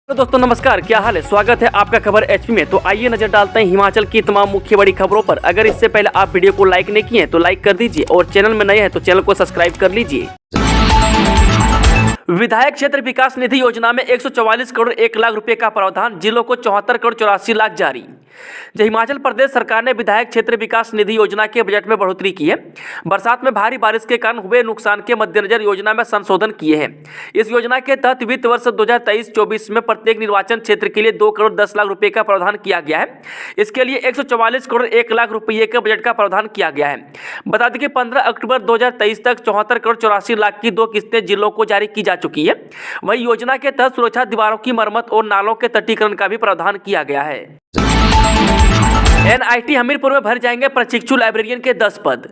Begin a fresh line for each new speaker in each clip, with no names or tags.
तो दोस्तों नमस्कार, क्या हाल है। स्वागत है आपका खबर एचपी में। तो आइए नजर डालते हैं हिमाचल की तमाम मुख्य बड़ी खबरों पर। अगर इससे पहले आप वीडियो को लाइक नहीं किए हैं तो लाइक कर दीजिए और चैनल में नए हैं तो चैनल को सब्सक्राइब कर लीजिए। विधायक क्षेत्र विकास निधि योजना में 144 करोड़ 1 लाख रुपए का प्रावधान, जिलों को 74 करोड़ 84 लाख जारी। हिमाचल प्रदेश सरकार ने विधायक क्षेत्र विकास निधि योजना के बजट में बढ़ोतरी की है। बरसात में भारी बारिश के कारण हुए नुकसान के मद्देनजर योजना में संशोधन किए हैं। इस योजना के तहत वित्त वर्ष 2023-24 में प्रत्येक निर्वाचन क्षेत्र के लिए 2 करोड़ 10 लाख रुपए का प्रावधान किया गया है। इसके लिए 144 करोड़ 1 लाख रुपए के बजट का प्रावधान किया गया है। बता दें कि 15 अक्टूबर 2023 तक 74 करोड़ 84 लाख की 2 किस्तें जिलों को जारी की जा चुकी है। वहीं योजना के तहत सुरक्षा दीवारों की मरम्मत और नालों के तटीकरण का भी प्रावधान किया गया है। एनआईटी हमीरपुर में भर जाएंगे प्रशिक्षु लाइब्रेरियन के 10 पद।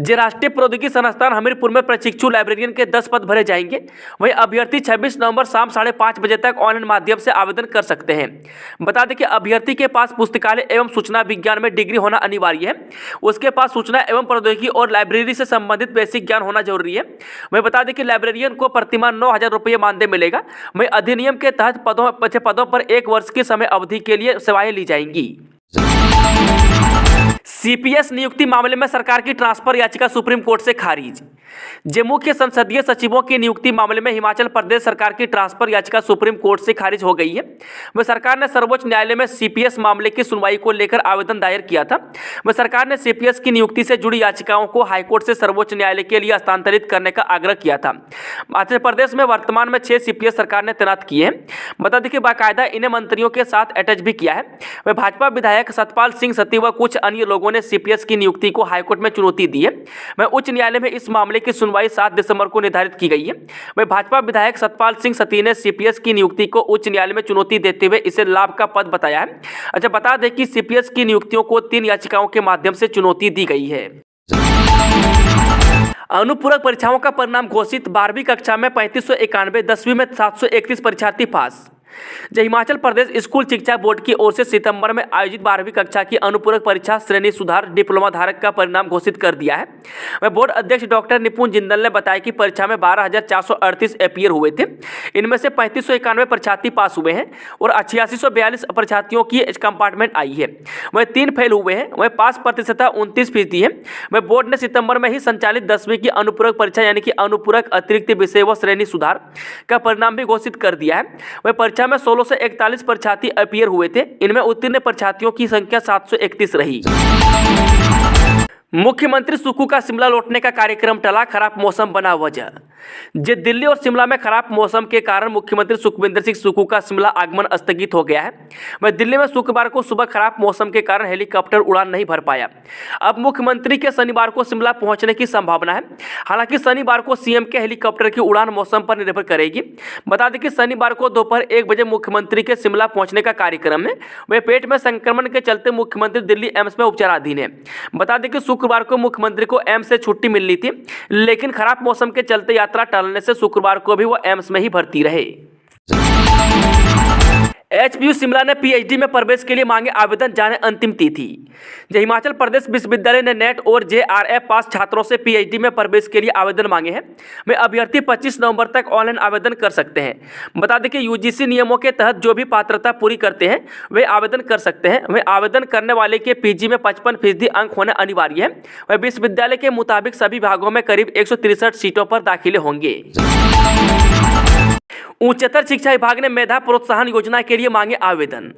राष्ट्रीय प्रौद्योगिकी संस्थान हमीरपुर में प्रशिक्षु लाइब्रेरियन के 10 पद भरे जाएंगे। वहीं अभ्यर्थी 26 नवंबर शाम 5:30 बजे तक ऑनलाइन माध्यम से आवेदन कर सकते हैं। बता दें कि अभ्यर्थी के पास पुस्तकालय एवं सूचना विज्ञान में डिग्री होना अनिवार्य है। उसके पास सूचना एवं प्रौद्योगिकी और लाइब्रेरी से संबंधित बेसिक ज्ञान होना जरूरी है। वहीं बता दें कि लाइब्रेरियन को प्रतिमाह 9,000 रुपये मानदेय मिलेगा। वहीं अधिनियम के तहत पदों पर 1 वर्ष की समय अवधि के लिए सेवाएं ली जाएंगी। सीपीएस नियुक्ति मामले में सरकार की ट्रांसफर याचिका सुप्रीम कोर्ट से खारिज। मुख्य संसदीय सचिवों की नियुक्ति मामले में हिमाचल प्रदेश सरकार की ट्रांसफर याचिका सुप्रीम कोर्ट से खारिज हो गई है। वह सरकार ने सर्वोच्च न्यायालय में सीपीएस मामले की सुनवाई को लेकर आवेदन दायर किया था। वह सरकार ने सीपीएस की नियुक्ति से जुड़ी याचिकाओं को हाईकोर्ट से सर्वोच्च न्यायालय के लिए हस्तांतरित करने का आग्रह किया था। मध्य प्रदेश में वर्तमान में 6 सीपीएस सरकार ने तैनात किए हैं। बता दें कि बाकायदा इन्हें मंत्रियों के साथ अटैच भी किया है। वह भाजपा विधायक सतपाल सिंह सती व कुछ अन्य लोगों ने सीपीएस की नियुक्ति को हाईकोर्ट में चुनौती दी है। वह उच्च न्यायालय में इस मामले की सुनवाई 7 दिसंबर को निर्धारित की गई है। वह भाजपा विधायक सतपाल सिंह सती ने सीपीएस की नियुक्ति को उच्च न्यायालय में चुनौती देते हुए इसे लाभ का पद बताया है। अच्छा, बता दें कि सीपीएस की नियुक्तियों को 3 याचिकाओं के माध्यम से चुनौती दी गई है। अनुपूरक परीक्षाओं का परिणाम घोषित। 12वीं कक्षा में 3591, 10वीं में 731 परीक्षार्थी पास। हिमाचल प्रदेश स्कूल शिक्षा बोर्ड की ओर से सितंबर में आयोजित 12वीं कक्षा की अनुपूरक परीक्षा श्रेणी सुधार डिप्लोमा धारक का परिणाम घोषित कर दिया है। वह बोर्ड अध्यक्ष डॉक्टर निपुण जिंदल ने बताया कि परीक्षा में 12,438 अपीयर हुए थे। इनमें से 3591 परीक्षार्थी पास हुए हैं और 8642 परीक्षार्थियों की कंपार्टमेंट आई है। वह 3 फेल हुए हैं। वह पास प्रतिशतता 29% है। वह बोर्ड ने सितंबर में ही संचालित 10वीं की अनुपूरक परीक्षा यानी कि अनुपूरक अतिरिक्त विषय व श्रेणी सुधार का परिणाम भी घोषित कर दिया है। वह परीक्षा में 16 से 41 परीक्षार्थी अपीयर हुए थे। इनमें उत्तीर्ण परीक्षार्थियों की संख्या 731 रही। मुख्यमंत्री सुक्खू का शिमला लौटने का कार्यक्रम टला, खराब मौसम बना वजह। दिल्ली और शिमला में खराब मौसम के कारण मुख्यमंत्री सुखविंदर सिंह सुक्खू का शिमला आगमन स्थगित हो गया है। वह दिल्ली में शुक्रवार को सुबह खराब मौसम के कारण हेलीकॉप्टर उड़ान नहीं भर पाया। अब मुख्यमंत्री के शनिवार को शिमला पहुंचने की संभावना है। हालांकि शनिवार को सीएम के हेलीकॉप्टर की उड़ान मौसम पर निर्भर करेगी। बता दें कि शनिवार को दोपहर 1 बजे मुख्यमंत्री के शिमला पहुंचने का कार्यक्रम है। वह पेट में संक्रमण के चलते मुख्यमंत्री दिल्ली एम्स में उपचाराधीन है। बता दें कि शुक्रवार को मुख्यमंत्री को एम्स से छुट्टी मिलनी थी, लेकिन खराब मौसम के चलते यात्रा टालने से शुक्रवार को भी वो एम्स में ही भर्ती रहे। एचपीयू शिमला ने पीएचडी में प्रवेश के लिए मांगे आवेदन, जाने अंतिम तिथि। हिमाचल प्रदेश विश्वविद्यालय ने नेट और जेआरएफ पास छात्रों से पीएचडी में प्रवेश के लिए आवेदन मांगे हैं। वे अभ्यर्थी 25 नवंबर तक ऑनलाइन आवेदन कर सकते हैं। बता दें कि यूजीसी नियमों के तहत जो भी पात्रता पूरी करते हैं वे आवेदन कर सकते हैं। वे आवेदन करने वाले के पीजी में 55% अंक होना अनिवार्य है। वह विश्वविद्यालय के मुताबिक सभी विभागों में करीब 163 सीटों पर दाखिले होंगे। उच्चतर शिक्षा विभाग ने मेधा प्रोत्साहन योजना के लिए मांगे आवेदन।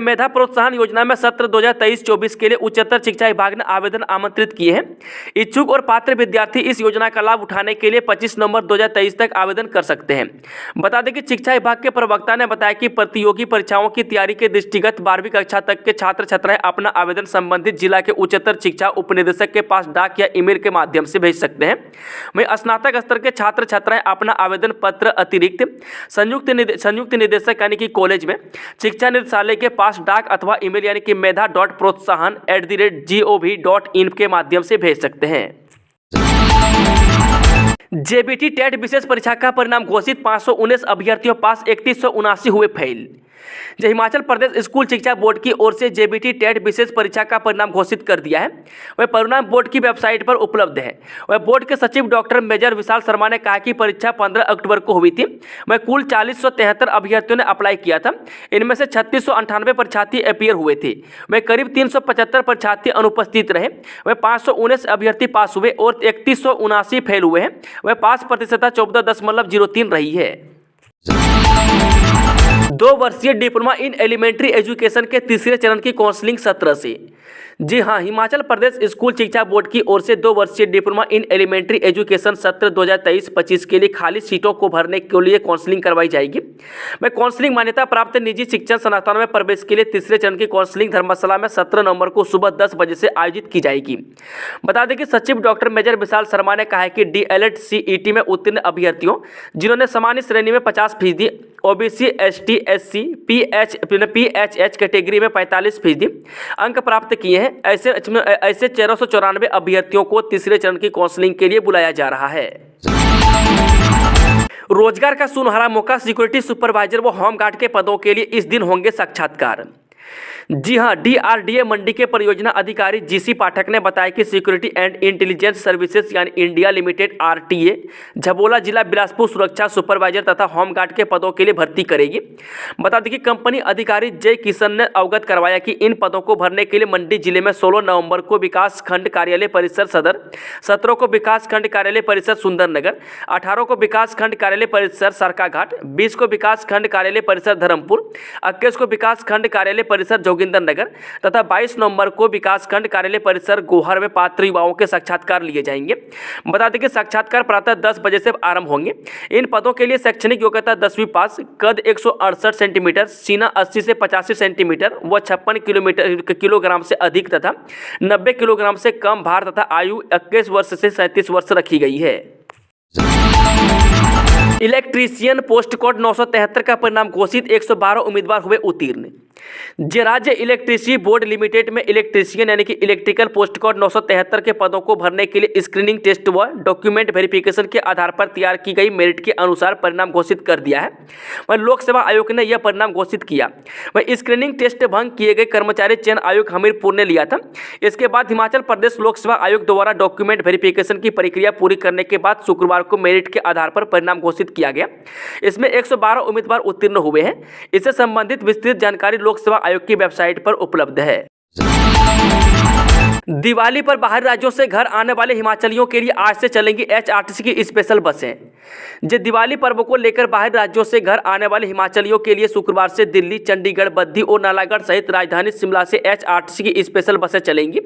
मेधा प्रोत्साहन योजना में सत्र 2023-24 के लिए उच्चतर शिक्षा विभाग ने आवेदन आमंत्रित किए हैं। इच्छुक और पात्र विद्यार्थी इस योजना का लाभ उठाने के लिए 25 नवंबर 2023 तक आवेदन कर सकते हैं। बता दें कि शिक्षा विभाग के प्रवक्ता ने बताया कि प्रतियोगी परीक्षाओं की तैयारी के दृष्टिगत 12वीं कक्षा तक के छात्र छात्राएं अपना आवेदन संबंधित जिला के उच्चतर शिक्षा उपनिदेशक के पास डाक या ईमेल के माध्यम से भेज सकते हैं। वहीं स्नातक स्तर के छात्र छात्राएं अपना आवेदन पत्र अतिरिक्त संयुक्त निदेशक यानी कि कॉलेज में शिक्षा निदेशालय के पास डाक अथवा ईमेल यानी कि medha.protsahan@gov.in के माध्यम से भेज सकते हैं। जेबीटी टेट विशेष परीक्षा का परिणाम घोषित। 519 अभ्यर्थियों पास, 3179 हुए फेल। जो हिमाचल प्रदेश स्कूल शिक्षा बोर्ड की ओर से जेबीटी टेट विशेष परीक्षा का परिणाम घोषित कर दिया है। वह परिणाम बोर्ड की वेबसाइट पर उपलब्ध है। वह बोर्ड के सचिव डॉक्टर मेजर विशाल शर्मा ने कहा कि परीक्षा 15 अक्टूबर को हुई थी। वह कुल 4073 अभ्यर्थियों ने अप्लाई किया था। इनमें से 3698 परीक्षार्थी अपीयर हुए थे। वह करीब 375 परीक्षार्थी अनुपस्थित रहे। वह 519 अभ्यर्थी पास हुए और 3179 फेल हुए हैं। वह पास प्रतिशतता 14.03 रही है। 2 वर्षीय डिप्लोमा इन एलिमेंट्री एजुकेशन के तीसरे चरण की काउंसलिंग 17 से। जी हाँ, हिमाचल प्रदेश स्कूल शिक्षा बोर्ड की ओर से 2 वर्षीय डिप्लोमा इन एलिमेंट्री एजुकेशन सत्र 2023-25 के लिए खाली सीटों को भरने के लिए काउंसलिंग करवाई जाएगी। वह काउंसलिंग मान्यता प्राप्त निजी शिक्षण संस्थानों में प्रवेश के लिए तीसरे चरण की काउंसलिंग धर्मशाला में 17 नवंबर को सुबह 10 बजे से आयोजित की जाएगी। बता दें कि सचिव डॉक्टर मेजर विशाल शर्मा ने कहा है कि DLED CET में उत्तीर्ण अभ्यर्थियों जिन्होंने सामान्य श्रेणी में 50%, OBC ST SC PHH category में 45% अंक प्राप्त किए हैं, ऐसे 1394 अभ्यर्थियों को तीसरे चरण की काउंसलिंग के लिए बुलाया जा रहा है। रोजगार का सुनहरा मौका, सिक्योरिटी सुपरवाइजर व होमगार्ड के पदों के लिए इस दिन होंगे साक्षात्कार। जी हां, DRDA मंडी के परियोजना अधिकारी GC पाठक ने बताया कि सिक्योरिटी एंड इंटेलिजेंस सर्विसेज यानी इंडिया लिमिटेड RTA झबोला जिला बिलासपुर सुरक्षा सुपरवाइजर तथा होमगार्ड के पदों के लिए भर्ती करेगी। बता दें कि कंपनी अधिकारी जय किशन ने अवगत करवाया कि इन पदों को भरने के लिए मंडी जिले में 16 नवंबर को विकास खंड कार्यालय परिसर सदर, 17 को विकास खंड कार्यालय परिसर सुंदरनगर, 18 को विकास खंड कार्यालय परिसर सरकाघाट, 20 को विकास खंड कार्यालय परिसर धर्मपुर, 21 को विकास खंड कार्यालय परिसर जोगिंदर नगर तथा 22 नवंबर को विकास खंड कार्यालय परिसर गोहर में पात्र युवाओं के साक्षात्कार लिए जाएंगे। बता दें कि साक्षात्कार प्रातः 10 बजे से आरंभ होंगे। इन पदों के लिए शैक्षणिक योग्यता 10वीं पास, कद 168 सेंटीमीटर, सीना 80 से 85 सेंटीमीटर व 56 किलोग्राम से अधिक तथा 90 किलोग्राम से कम भार तथा आयु 21 वर्ष से 37 वर्ष रखी गई है। इलेक्ट्रीशियन पोस्ट कोड 973 का परिणाम घोषित, 112 उम्मीदवार हुए उत्तीर्ण। राज्य इलेक्ट्रिसिटी बोर्ड लिमिटेड में इलेक्ट्रीशियन यानी कि इलेक्ट्रिकल पोस्ट कोड 973 के पदों को भरने के लिए स्क्रीनिंग टेस्ट व डॉक्यूमेंट वेरिफिकेशन के आधार पर तैयार की गई मेरिट के अनुसार परिणाम घोषित कर दिया है। वह लोक सेवा आयोग ने यह परिणाम घोषित किया। वह स्क्रीनिंग टेस्ट भंग किए गए कर्मचारी चयन आयोग हमीरपुर ने लिया था। इसके बाद हिमाचल प्रदेश लोक सेवा आयोग द्वारा डॉक्यूमेंट वेरिफिकेशन की प्रक्रिया पूरी करने के बाद शुक्रवार को मेरिट के आधार पर परिणाम घोषित किया गया। इसमें 112 उम्मीदवार उत्तीर्ण हुए हैं। इससे संबंधित विस्तृत जानकारी लोक सेवा आयोग की वेबसाइट पर उपलब्ध है। दिवाली पर बाहरी राज्यों से घर आने वाले हिमाचलियों के लिए आज से चलेंगी HRTC की स्पेशल बसें। दिवाली पर्व को लेकर बाहरी राज्यों से घर आने वाले हिमाचलियों के लिए शुक्रवार से दिल्ली, चंडीगढ़, बद्दी और नालागढ़ सहित राजधानी शिमला से HRTC की स्पेशल बसें चलेंगी।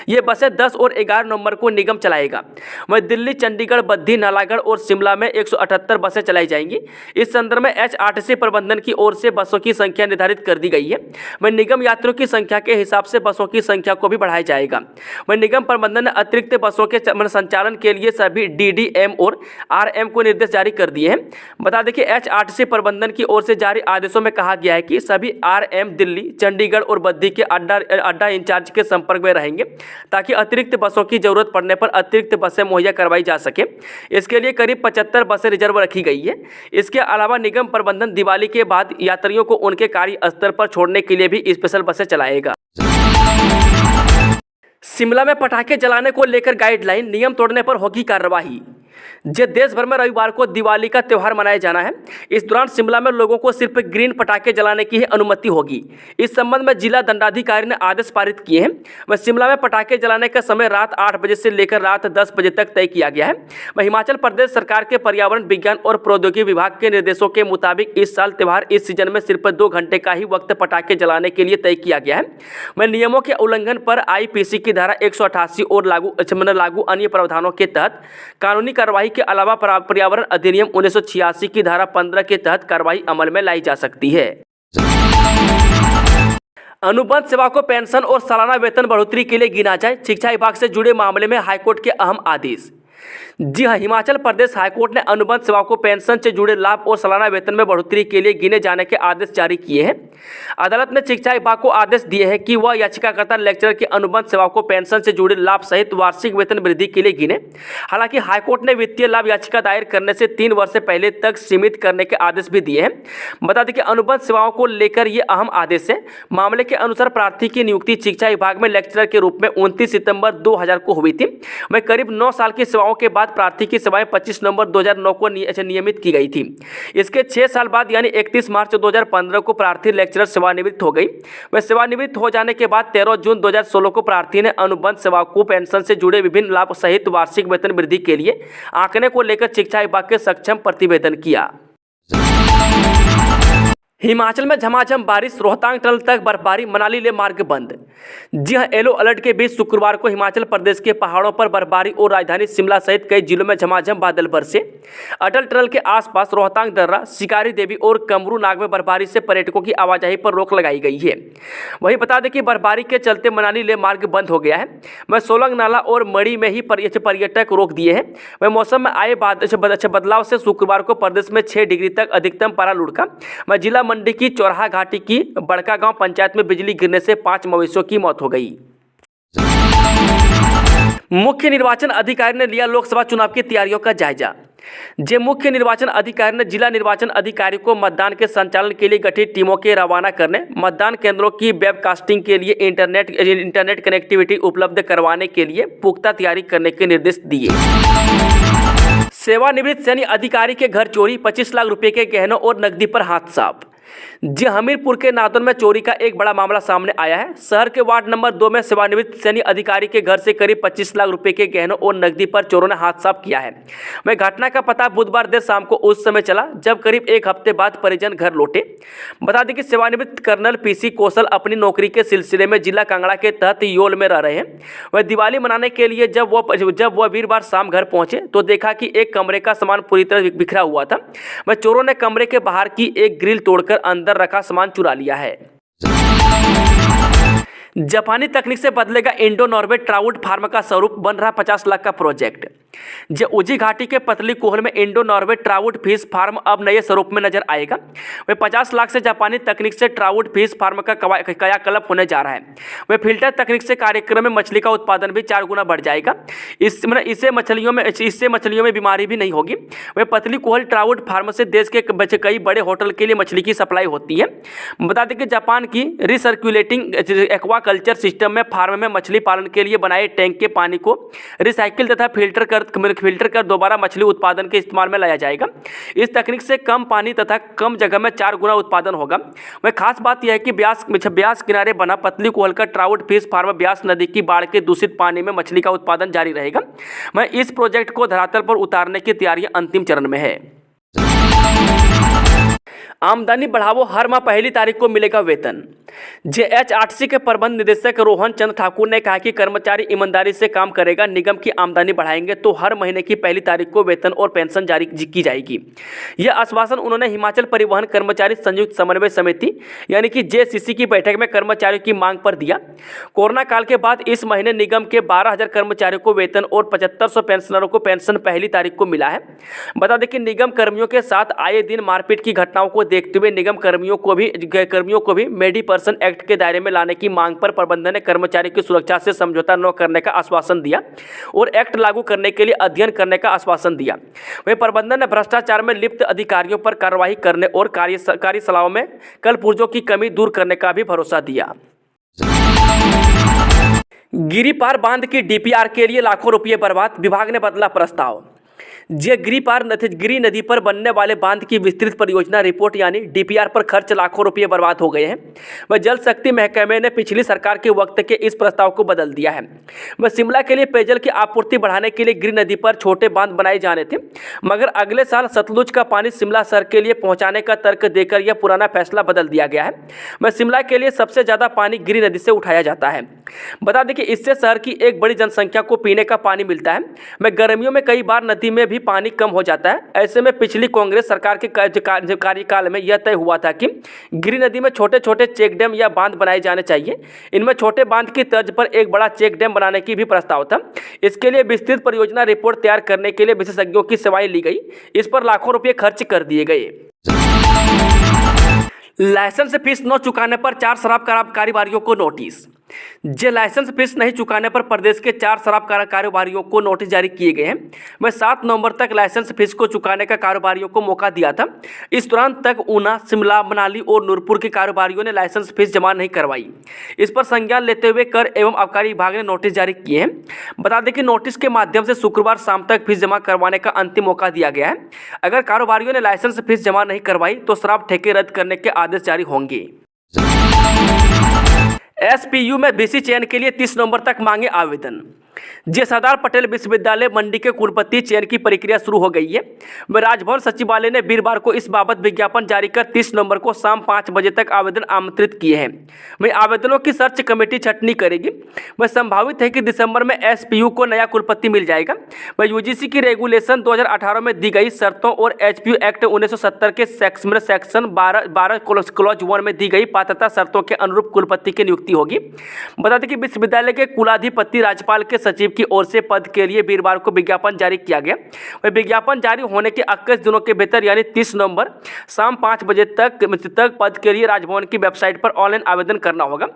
ये बसें 10 और 11 नवंबर को निगम चलाएगा। वहीं दिल्ली, चंडीगढ़, बद्दी, नालागढ़ और शिमला में 178 बसें चलाई जाएंगी। इस संदर्भ में HRTC प्रबंधन की ओर से बसों की संख्या निर्धारित कर दी गई है। वहीं निगम यात्रियों की संख्या के हिसाब से बसों की संख्या को भी बढ़ाया जाएगा। वहीं निगम प्रबंधन ने अतिरिक्त बसों के संचालन के लिए सभी DDM और RM को निर्देश जारी कर दिए हैं। बता दें कि HRTC प्रबंधन की ओर से जारी आदेशों में कहा गया है कि सभी RM दिल्ली, चंडीगढ़ और बद्दी के अड्डा इंचार्ज के संपर्क में रहेंगे ताकि अतिरिक्त बसों की जरूरत पड़ने पर अतिरिक्त बसें मुहैया करवाई जा सके। इसके लिए करीब 75 बसें रिजर्व रखी गई है। इसके अलावा निगम प्रबंधन दिवाली के बाद यात्रियों को उनके कार्यस्थल पर छोड़ने के लिए भी स्पेशल बसें चलाएगा। शिमला में पटाखे जलाने को लेकर गाइडलाइन, नियम तोड़ने पर होगी कार्रवाई। देश भर में रविवार को दिवाली का त्यौहार मनाया जाना है। इस दौरान शिमला में लोगों को सिर्फ ग्रीन पटाखे जलाने की ही अनुमति होगी। इस संबंध में जिला दंडाधिकारी ने आदेश पारित किए हैं। वह शिमला में पटाखे जलाने का समय रात 8 बजे से लेकर रात 10 बजे तक तय किया गया है। वह हिमाचल प्रदेश सरकार के पर्यावरण विज्ञान और प्रौद्योगिकी विभाग के निर्देशों के मुताबिक इस साल त्यौहार इस सीजन में सिर्फ 2 घंटे का ही वक्त पटाखे जलाने के लिए तय किया गया है। वह नियमों के उल्लंघन पर IPC की धारा 188 और लागू अन्य प्रावधानों के तहत कानूनी कार्रवाई के अलावा पर्यावरण अधिनियम 1986 की धारा 15 के तहत कार्रवाई अमल में लाई जा सकती है। अनुबंध सेवा को पेंशन और सालाना वेतन बढ़ोतरी के लिए गिना जाए, शिक्षा विभाग से जुड़े मामले में हाईकोर्ट के अहम आदेश। जी हां, हिमाचल प्रदेश हाईकोर्ट ने अनुबंध सेवाओं को पेंशन से जुड़े लाभ और सालाना वेतन में बढ़ोतरी के लिए गिने जाने के आदेश जारी किए हैं। अदालत ने शिक्षा विभाग को आदेश दिए हैं कि वह याचिकाकर्ता लेक्चरर की अनुबंध सेवाओं को पेंशन से जुड़े लाभ सहित वार्षिक वेतन वृद्धि के लिए गिने। हालांकि हाईकोर्ट ने वित्तीय लाभ याचिका दायर करने से 3 वर्ष से पहले तक सीमित करने के आदेश भी दिए हैं। बता दें कि अनुबंध सेवाओं को लेकर ये अहम आदेश है। मामले के अनुसार प्रार्थी की नियुक्ति शिक्षा विभाग में लेक्चरर के रूप में 29 सितंबर 2000 को हुई थी। वह करीब 9 साल की सेवाओं के बाद प्रार्थी की सेवाएं 25 नवंबर 2009 को नियमित की गई थी। इसके 6 साल बाद यानी 31 मार्च 2015 को प्रार्थी लेक्चरर सेवानिवृत्त हो गई। वह सेवानिवृत्त हो जाने के बाद 13 जून 2016 को प्रार्थी ने अनुबंध सेवा को पेंशन से जुड़े विभिन्न लाभ सहित वार्षिक वेतन वृद्धि के लिए आंकने को लेकर शिक्षा विभाग के सक्षम प्रतिवेदन किया। हिमाचल में झमाझम बारिश, रोहतांग टनल तक बर्फबारी, मनाली ले मार्ग बंद। जी हां, येलो अलर्ट के बीच शुक्रवार को हिमाचल प्रदेश के पहाड़ों पर बर्फबारी और राजधानी शिमला सहित कई जिलों में झमाझम बादल बरसे। अटल टनल के आसपास रोहतांग दर्रा, शिकारी देवी और कमरू नाग में बर्फबारी से पर्यटकों की आवाजाही पर रोक लगाई गई है। वहीं बता दें कि बर्फबारी के चलते मनाली ले मार्ग बंद हो गया है। वह सोलंग नाला और मड़ी में ही पर्यटक रोक दिए हैं। वह मौसम में आए बदलाव से शुक्रवार को प्रदेश में 6 डिग्री तक अधिकतम पारा लुढ़का। वह जिला मंडी की चौराहा घाटी की बड़का गांव पंचायत में बिजली गिरने से 5 मवेशियों की मौत हो गई। मुख्य निर्वाचन अधिकारी ने लिया लोकसभा चुनाव की तैयारियों का जायजा। मुख्य निर्वाचन अधिकारी ने जिला निर्वाचन अधिकारी को मतदान के संचालन के लिए गठित टीमों के रवाना करने, मतदान केंद्रों की वेबकास्टिंग के लिए इंटरनेट कनेक्टिविटी उपलब्ध करवाने के लिए पुख्ता तैयारी करने के निर्देश दिए। सेवानिवृत्त सैन्य अधिकारी के घर चोरी, 25 लाख रुपए के गहनों और नकदी पर हाथ साफ। हमीरपुर के नादौन में चोरी का एक बड़ा मामला सामने आया है। शहर के वार्ड नंबर 2 में सेवानिवृत्त सैन्य अधिकारी के घर से करीब 25 लाख रुपए के गहनों और नकदी पर चोरों ने हाथ साफ किया है। वह घटना का पता बुधवार देर शाम को उस समय चला जब करीब 1 हफ्ते बाद परिजन घर लौटे। बता दें कि सेवानिवृत्त कर्नल पीसी कौशल अपनी नौकरी के सिलसिले में जिला कांगड़ा के तहत योल में रह रहे हैं। वह दिवाली मनाने के लिए जब वह वीरवार शाम घर पहुंचे तो देखा कि एक कमरे का सामान पूरी तरह बिखरा हुआ था। वह चोरों ने कमरे के बाहर की एक ग्रिल तोड़कर अंदर रखा सामान चुरा लिया है। जापानी तकनीक से बदलेगा इंडो नॉर्वे ट्राउट फार्म का स्वरूप, बन रहा 50 लाख का प्रोजेक्ट। उजी घाटी के पतली कोहल में Indo Norway trout fish farm अब नए स्वरूप में नजर आएगा। वह 50 लाख से जापानी तकनीक से ट्राउट फिश फार्म का कायाकल्प होने जा रहा है। वह फिल्टर तकनीक से कार्यक्रम में मछली का उत्पादन भी 4 गुना बढ़ जाएगा। इससे मछलियों में बीमारी भी नहीं होगी। वह पतली कोहल ट्राउट फार्म से देश के कई बड़े होटल के लिए मछली की सप्लाई होती है। बता दें कि जापान की रिसर्कुलेटिंग एक्वाकल्चर सिस्टम में फार्म में मछली पालन के लिए बनाए टैंक के पानी को रिसाइकिल तथा फिल्टर कर दोबारा मछली उत्पादन के इस्तेमाल में लाया जाएगा। इस तकनीक से कम पानी तथा कम जगह में 4 गुना उत्पादन होगा। वह खास बात यह है कि ब्यास किनारे बना पतली कोहल का ट्राउट फिश फार्म ब्यास नदी की बाढ़ के दूषित पानी में मछली का उत्पादन जारी रहेगा। वह इस प्रोजेक्ट को धरातल पर उतारने की तैयारियां अंतिम चरण में है। आमदनी बढ़ाओ, हर माह पहली तारीख को मिलेगा वेतन। एचआरटीसी के प्रबंध निदेशक रोहन चंद्र ठाकुर ने कहा कि कर्मचारी ईमानदारी से काम करेगा, निगम की आमदनी बढ़ाएंगे तो हर महीने की पहली तारीख को वेतन और पेंशन जारी की जाएगी। यह आश्वासन उन्होंने हिमाचल परिवहन कर्मचारी संयुक्त समन्वय समिति यानी कि जेसीसी की बैठक में कर्मचारियों की मांग पर दिया। कोरोना काल के बाद इस महीने निगम के 12,000 कर्मचारियों को वेतन और 7500 पेंशनरों को पेंशन पहली तारीख को मिला है। बता दें कि निगम कर्मियों के साथ आए दिन मारपीट की घटनाओं को देखते हुए निगम कर्मियों को भी मेडिपर्सन एक्ट के दायरे में लाने की मांग पर प्रबंधन ने कर्मचारी की सुरक्षा से समझौता न करने का आश्वासन दिया और एक्ट लागू करने के लिए अध्ययन करने का आश्वासन दिया। वहीं प्रबंधन ने भ्रष्टाचार में लिप्त अधिकारियों पर कार्रवाई करने और कार्यशालाओं में कल पुर्जों की कमी दूर करने का भी भरोसा दिया। गिरिपार बांध की डीपीआर के लिए लाखों रुपये बर्बाद, विभाग ने बदला प्रस्ताव। गिरी नदी पर बनने वाले बांध की विस्तृत परियोजना रिपोर्ट यानी डीपीआर पर खर्च लाखों रुपये बर्बाद हो गए हैं। वह जल शक्ति महकमे ने पिछली सरकार के वक्त के इस प्रस्ताव को बदल दिया है। वह शिमला के लिए पेयजल की आपूर्ति बढ़ाने के लिए गिरी नदी पर छोटे बांध बनाए जाने थे, मगर अगले साल सतलुज का पानी शिमला शहर के लिए पहुँचाने का तर्क देकर यह पुराना फैसला बदल दिया गया है। वह शिमला के लिए सबसे ज़्यादा पानी गिरी नदी से उठाया जाता है। बता दें कि इससे शहर की एक बड़ी जनसंख्या को पीने का पानी मिलता है। गर्मियों में कई बार नदी में भी पानी कम हो जाता है। ऐसे में पिछली कांग्रेस सरकार के कार्यकाल में यह तय हुआ था कि गिरी नदी में छोटे छोटे चेक डैम या बांध बनाए जाने चाहिए। इनमें छोटे बांध की तर्ज पर एक बड़ा चेक डैम बनाने की भी प्रस्ताव था। इसके लिए विस्तृत परियोजना रिपोर्ट तैयार करने के लिए विशेषज्ञों की सेवाएं ली गई। इस पर लाखों रुपये खर्च कर दिए गए। लाइसेंस फीस न चुकाने पर 4 शराब कारोबारियों को नोटिस। लाइसेंस फीस नहीं चुकाने पर प्रदेश के 4 शराब कारोबारियों को नोटिस जारी किए गए हैं। 7 नवंबर तक लाइसेंस फीस को चुकाने का कारोबारियों को मौका दिया था। इस दौरान तक ऊना, शिमला, मनाली और नूरपुर के कारोबारियों ने लाइसेंस फीस जमा नहीं करवाई। इस पर संज्ञान लेते हुए कर एवं आबकारी विभाग ने नोटिस जारी किए हैं। बता दें कि नोटिस के माध्यम से शुक्रवार शाम तक फीस जमा करवाने का अंतिम मौका दिया गया है। अगर कारोबारियों ने लाइसेंस फीस जमा नहीं करवाई तो शराब ठेके रद्द करने के आदेश जारी होंगे। एसपीयू में बीसी चयन के लिए 30 नवंबर तक मांगे आवेदन। सरदार पटेल विश्वविद्यालय मंडी के कुलपति चयन की प्रक्रिया शुरू हो गई है। राजभवन सचिवालय ने वीरवार को इस बाबत विज्ञापन जारी कर 30 नवंबर को शाम 5 बजे तक आवेदन आमंत्रित किए हैं। आवेदनों की सर्च कमेटी छंटनी करेगी। संभावित है कि दिसंबर में एसपीयू को नया कुलपति मिल जाएगा। यूजीसी की रेगुलेशन 2018 में दी गई शर्तों और एचपीयू एक्ट 1970 के सेक्शन 12 क्लॉज 1 में दी गई पात्रता शर्तों के अनुरूप कुलपति की नियुक्ति होगी। बता दें कि विश्वविद्यालय के कुलाधिपति राज्यपाल के सचिव की ओर से पद के लिए वीरवार को विज्ञापन जारी किया गया। विज्ञापन जारी होने के 21 दिनों के भीतर यानी 30 नवंबर शाम 5 बजे तक पद के लिए राजभवन की वेबसाइट पर ऑनलाइन आवेदन करना होगा।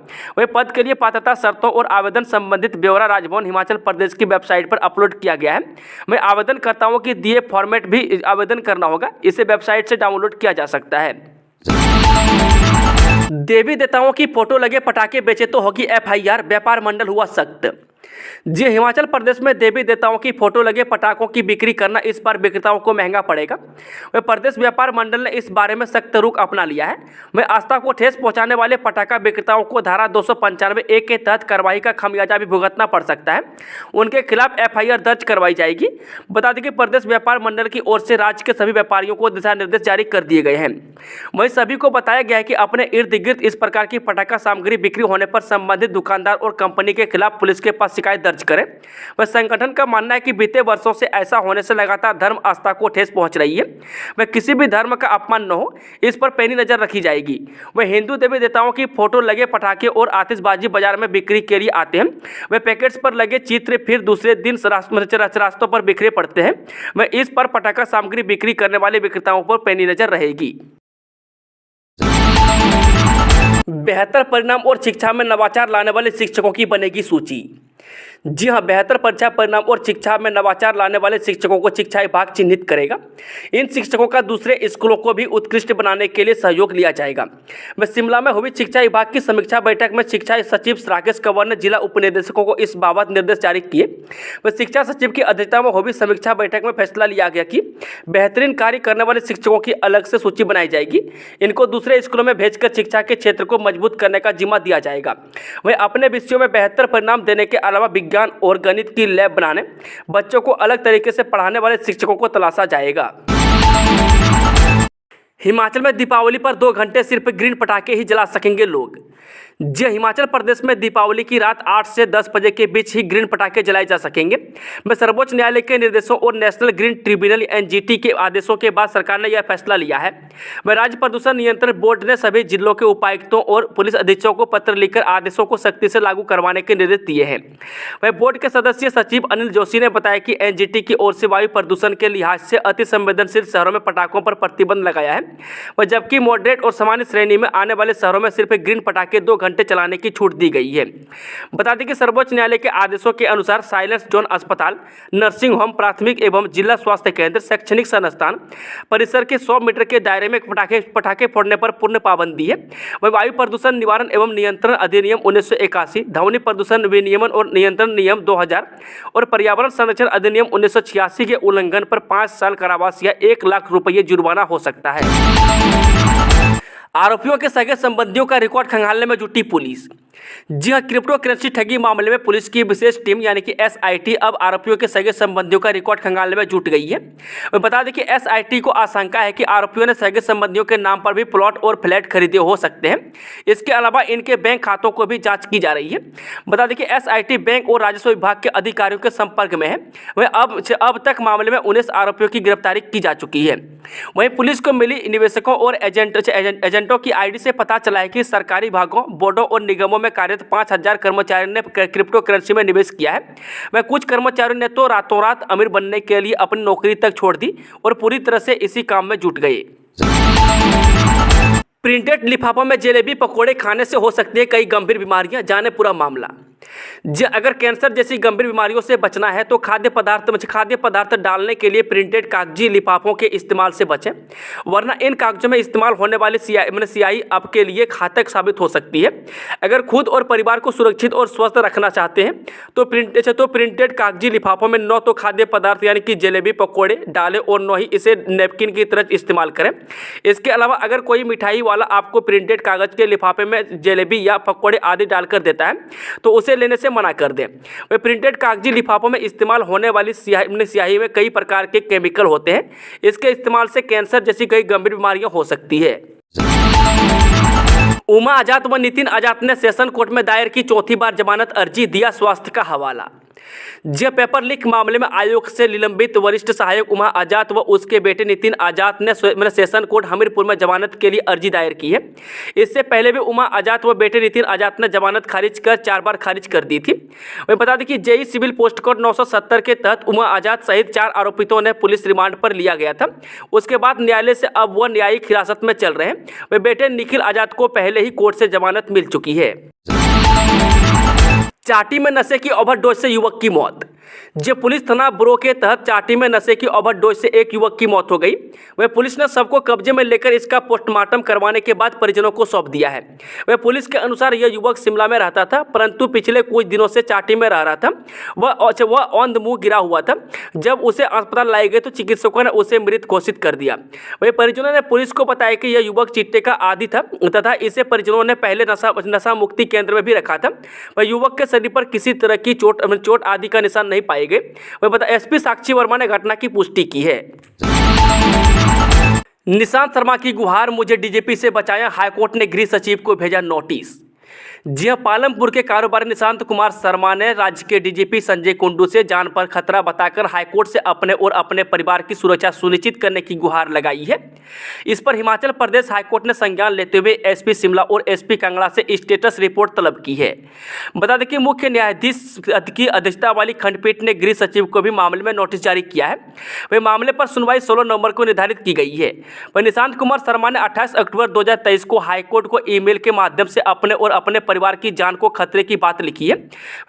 पद के लिए पात्रता शर्तों और आवेदन संबंधित ब्यौरा राजभवन हिमाचल प्रदेश की वेबसाइट पर अपलोड किया गया है। आवेदनकर्ताओं के दिए फॉर्मेट भी आवेदन करना होगा। इसे वेबसाइट से डाउनलोड किया जा सकता है। देवी देवताओं की फोटो लगे पटाखे बेचे तो होगी एफआईआर, व्यापार मंडल हुआ सख्त। हिमाचल प्रदेश में देवी देवताओं की फोटो लगे पटाखों की बिक्री करना इस बार विक्रेताओं को महंगा पड़ेगा। प्रदेश व्यापार मंडल ने इस बारे में सख्त रुख अपना लिया है। आस्था को ठेस पहुंचाने वाले पटाखा विक्रेताओं को धारा 295(a) के तहत कार्रवाई का खमियाजा भी भुगतना पड़ सकता है। उनके खिलाफ एफआईआर दर्ज करवाई जाएगी। बता दें कि प्रदेश व्यापार मंडल की ओर से राज्य के सभी व्यापारियों को दिशा निर्देश जारी कर दिए गए हैं। सभी को बताया गया है कि अपने इर्द गिर्द इस प्रकार की पटाखा सामग्री बिक्री होने पर संबंधित दुकानदार और कंपनी के खिलाफ पुलिस के पास शिकायत दर्ज करें। संगठन का मानना है कि बीते वर्षों से ऐसा होने से लगातार धर्म आस्था को ठेस पहुंच रही है। किसी भी धर्म का अपमान न हो, इस पर पैनी नजर रखी जाएगी। हिंदू देवी देवताओं की फोटो लगे पटाखे और आतिशबाजी बाजार में बिक्री के लिए आते हैं। पैकेट्स पर लगे चित्र फिर दूसरे दिन रास्तों पर बिखरे पड़ते हैं। इस पर पटाखा सामग्री बिक्री करने वाले विक्रेताओं पर पैनी नजर रहेगी। बेहतर परिणाम और शिक्षा में नवाचार लाने वाले शिक्षकों की बनेगी सूची। बेहतर परीक्षा परिणाम और शिक्षा में नवाचार लाने वाले शिक्षकों को शिक्षा विभाग चिन्हित करेगा। इन शिक्षकों का दूसरे स्कूलों को भी उत्कृष्ट बनाने के लिए सहयोग लिया जाएगा। शिमला में हुई शिक्षा विभाग की समीक्षा बैठक में शिक्षा सचिव राकेश कंवर ने जिला उपनिदेशकों को इस बाबत निर्देश जारी किए। शिक्षा सचिव की अध्यक्षता में हुई समीक्षा बैठक में फैसला लिया गया कि बेहतरीन कार्य करने वाले शिक्षकों की अलग से सूची बनाई जाएगी। इनको दूसरे स्कूलों में भेजकर शिक्षा के क्षेत्र को मजबूत करने का जिम्मा दिया जाएगा। अपने विषयों में बेहतर परिणाम देने के अलावा विज्ञान और गणित की लैब बनाने, बच्चों को अलग तरीके से पढ़ाने वाले शिक्षकों को तलाशा जाएगा। हिमाचल में दीपावली पर 2 घंटे सिर्फ ग्रीन पटाखे ही जला सकेंगे लोग। हिमाचल प्रदेश में दीपावली की रात 8 से 10 बजे के बीच ही ग्रीन पटाखे जलाए जा सकेंगे। सर्वोच्च न्यायालय के निर्देशों और नेशनल ग्रीन ट्रिब्यूनल (एनजीटी) के आदेशों के बाद सरकार ने यह फैसला लिया है। राज्य प्रदूषण नियंत्रण बोर्ड ने सभी जिलों के उपायुक्तों और पुलिस अधीक्षकों को पत्र लिखकर आदेशों को सख्ती से लागू करवाने के निर्देश दिए हैं। बोर्ड के सदस्य सचिव अनिल जोशी ने बताया कि एनजीटी की ओर से वायु प्रदूषण के लिहाज से अति संवेदनशील शहरों में पटाखों पर प्रतिबंध लगाया है, जबकि मॉडरेट और सामान्य श्रेणी में आने वाले शहरों में सिर्फ ग्रीन पटाखे 2 घंटे चलाने की छूट दी गई है। बता दें कि सर्वोच्च न्यायालय के आदेशों के अनुसार साइलेंस जोन अस्पताल, नर्सिंग होम, प्राथमिक एवं जिला स्वास्थ्य केंद्र, शैक्षणिक संस्थान परिसर के 100 मीटर के दायरे में पटाखे फोड़ने पर पूर्ण पाबंदी है। वायु प्रदूषण निवारण एवं नियंत्रण अधिनियम 1981, ध्वनि प्रदूषण विनियमन और नियंत्रण नियम 2000 और पर्यावरण संरक्षण अधिनियम 1986 के उल्लंघन पर 5 साल कारावास या 1 लाख रुपये जुर्माना हो सकता है। आरोपियों के सगे संबंधियों का रिकॉर्ड खंगालने में जुटी पुलिस। जी हाँ, क्रिप्टो करेंसी ठगी मामले में पुलिस की विशेष टीम यानी कि एसआईटी अब आरोपियों के सगे संबंधियों का रिकॉर्ड खंगालने में जुट गई है। बता दें कि एसआईटी को आशंका है कि आरोपियों ने सगे संबंधियों के नाम पर भी प्लॉट और फ्लैट खरीदे हो सकते हैं। इसके अलावा इनके बैंक खातों को भी जाँच की जा रही है। बता दें कि एसआईटी बैंक और राजस्व विभाग के अधिकारियों के संपर्क में है। वह अब तक मामले में 19 आरोपियों की गिरफ्तारी की जा चुकी है। वहीं पुलिस को मिली निवेशकों और एजेंटों की आईडी से पता चला है कि सरकारी विभागों, बोर्डों और निगमों में कार्यरत 5,000 कर्मचारियों ने क्रिप्टो करेंसी में निवेश किया है। वह कुछ कर्मचारियों ने तो रातों रात अमीर बनने के लिए अपनी नौकरी तक छोड़ दी और पूरी तरह से इसी काम में जुट गए। प्रिंटेड लिफाफों में जलेबी पकोड़े खाने से हो सकती है कई गंभीर बीमारियां, जाने पूरा मामला। अगर कैंसर जैसी गंभीर बीमारियों से बचना है तो खाद्य पदार्थ डालने के लिए प्रिंटेड कागजी लिफाफों के इस्तेमाल से बचें, वरना इन कागजों में इस्तेमाल होने वाली स्याही आपके लिए घातक साबित हो सकती है। अगर खुद और परिवार को सुरक्षित और स्वस्थ रखना चाहते हैं तो प्रिंटेड कागजी लिफाफों में न तो खाद्य पदार्थ यानी कि जलेबी पकौड़े डालें और न ही इसे नैपकिन की तरह इस्तेमाल करें। इसके अलावा अगर कोई मिठाई वाला आपको प्रिंटेड कागज के लिफाफे में जलेबी या पकौड़े आदि डालकर देता है तो उसे लेने से मना कर दें। वे प्रिंटेड कागजी लिफाफों में इस्तेमाल होने वाली स्याही में कई प्रकार के केमिकल होते हैं। इसके इस्तेमाल से कैंसर जैसी कई गंभीर बीमारियां हो सकती है। उमा आजाद व नितिन आजाद ने सेशन कोर्ट में दायर की चौथी बार जमानत अर्जी, दिया स्वास्थ्य का हवाला। पेपर लीक मामले में आयोग से निलंबित वरिष्ठ सहायक उमा आजाद व उसके बेटे नितिन आजाद ने सेशन कोर्ट हमीरपुर में जमानत के लिए अर्जी दायर की है। इससे पहले भी उमा आजाद व बेटे नितिन आजाद ने जमानत खारिज कर 4 बार खारिज कर दी थी। वही बता दें कि जेई सिविल पोस्ट कोड 970 के तहत उमा आजाद सहित 4 आरोपितों ने पुलिस रिमांड पर लिया गया था। उसके बाद न्यायालय से अब वह न्यायिक हिरासत में चल रहे हैं। वे बेटे निखिल आजाद को पहले ही कोर्ट से जमानत मिल चुकी है। चाटी में नशे की ओवरडोज से युवक की मौत। पुलिस थाना ब्रो के तहत चाटी में नशे की ओवरडोज से एक युवक की मौत हो गई। वह पुलिस ने शव को कब्जे में लेकर इसका पोस्टमार्टम करवाने के बाद परिजनों को सौंप दिया है। वह पुलिस के अनुसार यह युवक शिमला में रहता था, परंतु पिछले कुछ दिनों से चाटी में रह रहा था। वह औंध मुंह गिरा हुआ था। जब उसे अस्पताल लाए गए तो चिकित्सकों ने उसे मृत घोषित कर दिया। वही परिजनों ने पुलिस को बताया कि यह युवक चिट्टे का आदी था तथा इसे परिजनों ने पहले नशा मुक्ति केंद्र में भी रखा था। वह युवक के शरीर पर किसी तरह की चोट आदि का निशान नहीं पाए गए। वह बता एसपी साक्षी वर्मा ने घटना की पुष्टि की है। निशांत शर्मा की गुहार, मुझे डीजीपी से बचाया, हाईकोर्ट ने गृह सचिव को भेजा नोटिस। पालमपुर के कारोबारी निशांत कुमार शर्मा ने राज्य के डीजीपी संजय कुंडू से जान पर खतरा बताकर हाईकोर्ट से अपने और अपने परिवार की सुरक्षा सुनिश्चित करने की गुहार लगाई है। इस पर हिमाचल प्रदेश हाईकोर्ट ने संज्ञान लेते हुए एसपी शिमला और एसपी कांगड़ा से स्टेटस रिपोर्ट तलब की है। बता दें कि मुख्य न्यायाधीश की अध्यक्षता वाली खंडपीठ ने गृह सचिव को भी मामले में नोटिस जारी किया है। वह मामले पर सुनवाई 16 नवंबर को निर्धारित की गई है। वह निशांत कुमार शर्मा ने 28 अक्टूबर 2023 को हाईकोर्ट को ईमेल के माध्यम से अपने और अपने परिवार की जान को खतरे की बात लिखी है।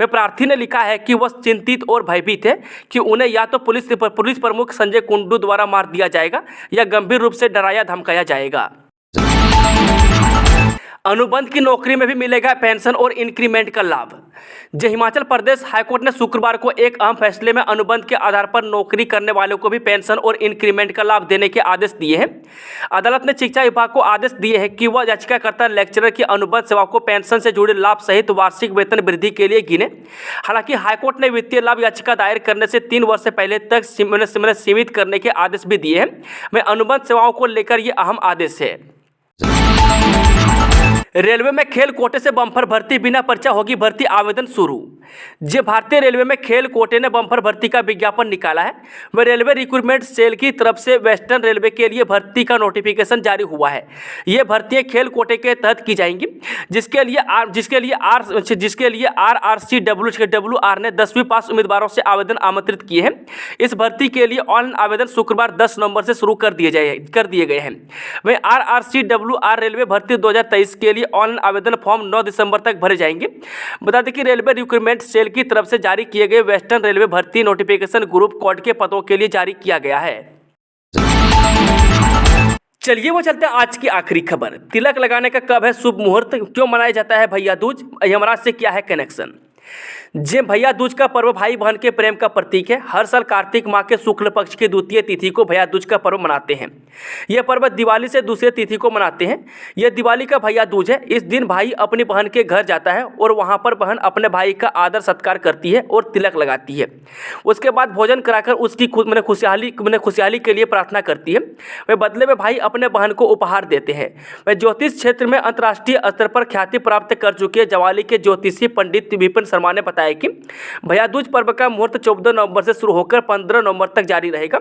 वह प्रार्थी ने लिखा है कि वह चिंतित और भयभीत है कि उन्हें या तो पुलिस प्रमुख संजय कुंडू द्वारा मार दिया जाएगा या गंभीर रूप से डराया धमकाया जाएगा। अनुबंध की नौकरी में भी मिलेगा पेंशन और इंक्रीमेंट का लाभ। हिमाचल प्रदेश हाईकोर्ट ने शुक्रवार को एक अहम फैसले में अनुबंध के आधार पर नौकरी करने वालों को भी पेंशन और इंक्रीमेंट का लाभ देने के आदेश दिए हैं। अदालत ने शिक्षा विभाग को आदेश दिए हैं कि वह याचिकाकर्ता लेक्चरर की अनुबंध सेवा को पेंशन से जुड़े लाभ सहित वार्षिक वेतन वृद्धि के लिए गिने। हालांकि हाईकोर्ट ने वित्तीय लाभ याचिका दायर करने से 3 वर्ष से पहले तक सीमित करने के आदेश भी दिए हैं। वह अनुबंध सेवाओं को लेकर ये अहम आदेश है। रेलवे में खेल कोटे से बम्पर भर्ती, बिना पर्चा होगी भर्ती, आवेदन शुरू। भारतीय रेलवे में खेल कोटे ने बम्पर भर्ती का विज्ञापन निकाला है। वह रेलवे रिक्रूटमेंट सेल की तरफ से वेस्टर्न रेलवे के लिए भर्ती का नोटिफिकेशन जारी हुआ है। ये भर्तियां खेल कोटे के तहत की जाएंगी, जिसके लिए RRCWR ने 10वीं पास उम्मीदवारों से आवेदन आमंत्रित किए हैं। इस भर्ती के लिए ऑनलाइन आवेदन शुक्रवार 10 नवंबर से शुरू कर दिए गए हैं। वहीं RRCWR रेलवे भर्ती 2023 के लिए ऑनलाइन आवेदन फॉर्म 9 दिसंबर तक भरे जाएंगे। बता दें कि रेलवे रिक्रूटमेंट सेल की तरफ से जारी किए गए वेस्टर्न रेलवे भर्ती नोटिफिकेशन ग्रुप कोड के पदों के लिए जारी किया गया है। चलिए वो चलते हैं आज की आखिरी खबर। तिलक लगाने का कब है शुभ मुहूर्त, क्यों मनाया जाता है भैया दूज, यमराज से क्या है कनेक्शन। जे भैया दूज का पर्व भाई बहन के प्रेम का प्रतीक है। हर साल कार्तिक माह के शुक्ल पक्ष की द्वितीय तिथि को भैया दूज का पर्व मनाते हैं। यह पर्व दिवाली से दूसरी तिथि को मनाते हैं। यह दिवाली का भैया दूज है। इस दिन भाई अपनी बहन के घर जाता है और वहां पर बहन अपने भाई का आदर सत्कार करती है और तिलक लगाती है। उसके बाद भोजन कराकर उसकी खुशहाली के लिए प्रार्थना करती है। वह बदले में भाई अपने बहन को उपहार देते हैं। वह ज्योतिष क्षेत्र में अंतर्राष्ट्रीय स्तर पर ख्याति प्राप्त कर चुके जवाली के ज्योतिषी पंडित विपिन शर्मा ने बताया कि भैया दूज पर्व का मुहूर्त 14 नवंबर से शुरू होकर 15 नवंबर तक जारी रहेगा।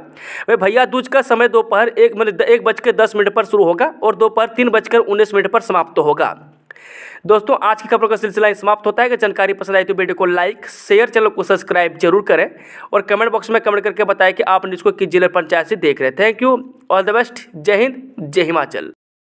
वह भैया दूज का समय दोपहर 1:10 पर शुरू होगा और दोपहर 3:19 पर समाप्त होगा। दोस्तों, आज की खबरों का सिलसिला समाप्त होता है। अगर जानकारी पसंद आई तो वीडियो को लाइक, शेयर, चैनल को सब्सक्राइब जरूर करें और कमेंट बॉक्स में कमेंट करके बताएं कि आप न्यूज़ को किस जिले पंचायत से देख रहे हैं। Thank you, all the best, जय हिंद, जय हिमाचल।